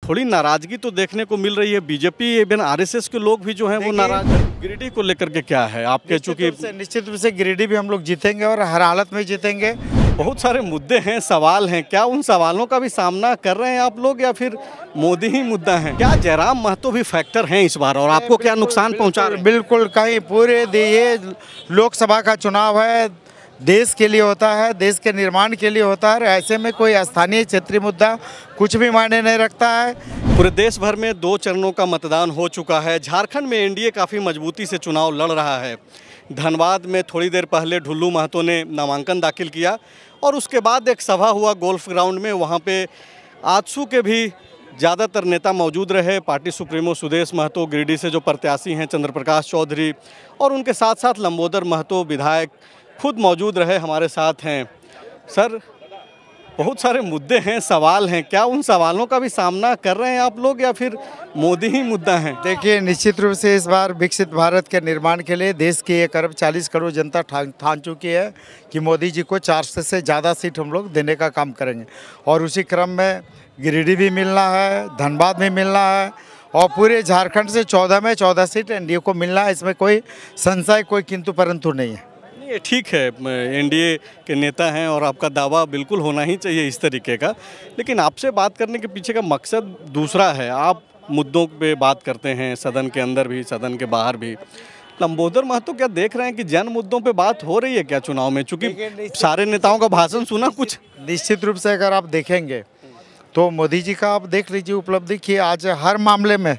थोड़ी नाराजगी तो देखने को मिल रही है। बीजेपी इवन आरएसएस के लोग भी जो हैं वो नाराज हैं। गिरिडीह को लेकर के क्या है आपके? चूंकि निश्चित रूप से गिरिडीह भी हम लोग जीतेंगे और हर हालत में जीतेंगे। बहुत सारे मुद्दे हैं, सवाल हैं, क्या उन सवालों का भी सामना कर रहे हैं आप लोग या फिर मोदी ही मुद्दा है? क्या जयराम महतो भी फैक्टर हैं इस बार और आपको क्या नुकसान पहुंचा रहे हैं? बिल्कुल, कहीं पूरे ये लोकसभा का चुनाव है, देश के लिए होता है, देश के निर्माण के लिए होता है। ऐसे में कोई स्थानीय क्षेत्रीय मुद्दा कुछ भी मायने नहीं रखता है। पूरे देश भर में 2 चरणों का मतदान हो चुका है। झारखंड में एनडीए काफ़ी मजबूती से चुनाव लड़ रहा है। धनबाद में थोड़ी देर पहले ढुल्लू महतो ने नामांकन दाखिल किया और उसके बाद एक सभा हुआ गोल्फ ग्राउंड में। वहाँ पे आजसू के भी ज़्यादातर नेता मौजूद रहे। पार्टी सुप्रीमो सुदेश महतो, गिरिडीह से जो प्रत्याशी हैं चंद्र प्रकाश चौधरी, और उनके साथ साथ लंबोदर महतो विधायक खुद मौजूद रहे, हमारे साथ हैं। सर, बहुत सारे मुद्दे हैं, सवाल हैं, क्या उन सवालों का भी सामना कर रहे हैं आप लोग या फिर मोदी ही मुद्दा है? देखिए, निश्चित रूप से इस बार विकसित भारत के निर्माण के लिए देश की 1 अरब 40 करोड़ जनता ठान चुकी है कि मोदी जी को 400 से ज़्यादा सीट हम लोग देने का काम करेंगे। और उसी क्रम में गिरिडीह भी मिलना है, धनबाद भी मिलना है और पूरे झारखंड से 14 में 14 सीट एनडीए को मिलना है। इसमें कोई संशय, कोई किंतु परंतु नहीं है। ये ठीक है, एनडीए के नेता हैं और आपका दावा बिल्कुल होना ही चाहिए इस तरीके का, लेकिन आपसे बात करने के पीछे का मकसद दूसरा है। आप मुद्दों पे बात करते हैं, सदन के अंदर भी, सदन के बाहर भी। लंबोदर महतो क्या देख रहे हैं कि जन मुद्दों पे बात हो रही है क्या चुनाव में? चूँकि सारे नेताओं का भाषण सुना कुछ। निश्चित रूप से अगर आप देखेंगे तो मोदी जी का आप देख लीजिए उपलब्धि की आज हर मामले में।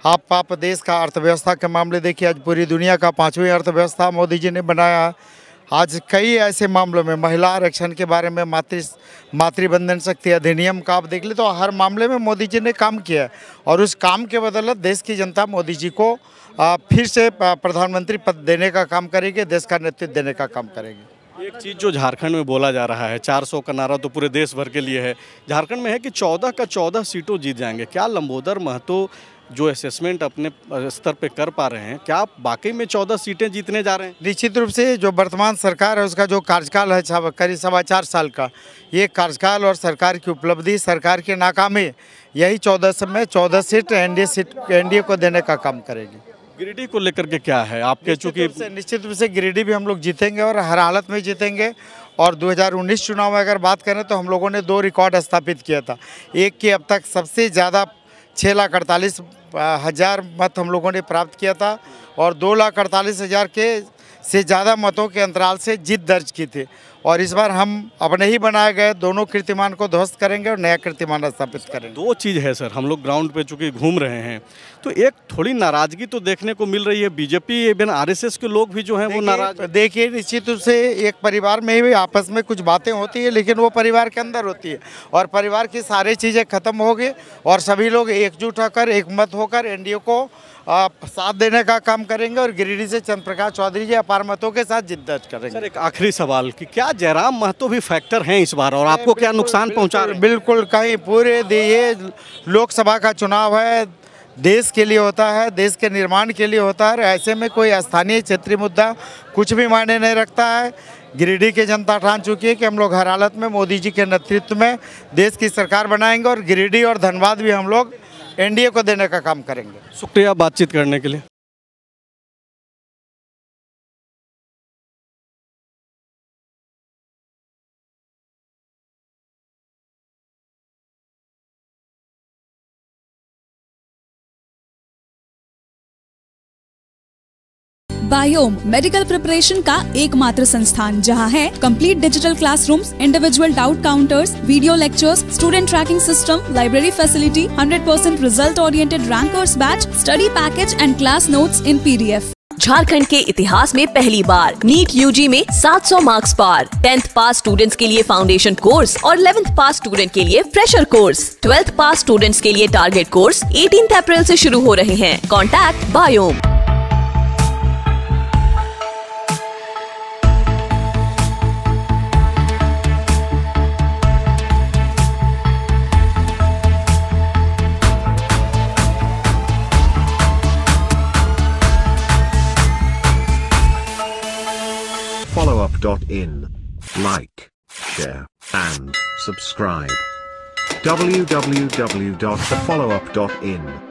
आप देश का अर्थव्यवस्था के मामले देखिए, आज पूरी दुनिया का 5वीं अर्थव्यवस्था मोदी जी ने बनाया। आज कई ऐसे मामलों में महिला आरक्षण के बारे में, मातृबंधन शक्ति अधिनियम का आप देख ले तो हर मामले में मोदी जी ने काम किया है। और उस काम के बदौलत देश की जनता मोदी जी को फिर से प्रधानमंत्री पद देने का काम करेगी, देश का नेतृत्व देने का काम करेगी। एक चीज़ जो झारखंड में बोला जा रहा है, 400 का नारा तो पूरे देश भर के लिए है, झारखंड में है कि 14 का 14 सीटों जीत जाएंगे। क्या लंबोदर महतो जो असेसमेंट अपने स्तर पे कर पा रहे हैं, क्या आप वाकई में 14 सीटें जीतने जा रहे हैं? निश्चित रूप से जो वर्तमान सरकार है उसका जो कार्यकाल है करीब 4.25 साल का, ये कार्यकाल और सरकार की उपलब्धि, सरकार की नाकामी, यही 14 में 14 सीट एनडीए को देने का काम करेगी। गिरिडीह को लेकर के क्या है आपके? चूँकि निश्चित रूप से गिरिडीह भी हम लोग जीतेंगे और हर हालत में जीतेंगे। और 2019 चुनाव में अगर बात करें तो हम लोगों ने 2 रिकॉर्ड स्थापित किया था। एक कि अब तक सबसे ज़्यादा 6,48,000 मत हम लोगों ने प्राप्त किया था और 2,48,000 के से ज़्यादा मतों के अंतराल से जीत दर्ज की थी। और इस बार हम अपने ही बनाए गए दोनों कीर्तिमान को ध्वस्त करेंगे और नया कीर्तिमान स्थापित करेंगे। 2 चीज़ है सर, हम लोग ग्राउंड पे चूँकि घूम रहे हैं तो एक थोड़ी नाराज़गी तो देखने को मिल रही है। बीजेपी इवन आरएसएस के लोग भी जो हैं वो नाराज। देखिए, निश्चित रूप से एक परिवार में ही आपस में कुछ बातें होती है, लेकिन वो परिवार के अंदर होती है और परिवार की सारी चीज़ें खत्म हो गई और सभी लोग एकजुट होकर, एक मत होकर एनडीए को साथ देने का काम करेंगे और गिरिडीह से चंद्र प्रकाश चौधरी जी अपार मतों के साथ जीत दर्ज करेंगे। सर, एक आखिरी सवाल कि क्या जयराम महतो भी फैक्टर हैं इस बार और आपको क्या नुकसान पहुंचा रहे हैं? बिल्कुल, कहीं पूरे ये लोकसभा का चुनाव है, देश के लिए होता है, देश के निर्माण के लिए होता है। ऐसे में कोई स्थानीय क्षेत्रीय मुद्दा कुछ भी मायने नहीं रखता है। गिरिडीह की जनता ठान चुकी है कि हम लोग हर हालत में मोदी जी के नेतृत्व में देश की सरकार बनाएंगे और गिरिडीह और धनबाद भी हम लोग एनडीए को देने का काम करेंगे। शुक्रिया बातचीत करने के लिए। बायोम मेडिकल प्रिपरेशन का एकमात्र संस्थान जहां है complete digital classrooms, individual doubt counters, video lectures, student tracking system, library facility, 100% result oriented rankers batch, study package and class notes in PDF. Jharkhand के इतिहास में पहली बार नीट यूजी में 700 मार्क्स पार। 10th पास स्टूडेंट्स के लिए फाउंडेशन कोर्स और 11th पास student के लिए फ्रेशर कोर्स। 12th पास स्टूडेंट्स के लिए टारगेट कोर्स 18 अप्रैल से शुरू हो रहे हैं। Contact biome. followup.in. Like, share, and subscribe. www.thefollowup.in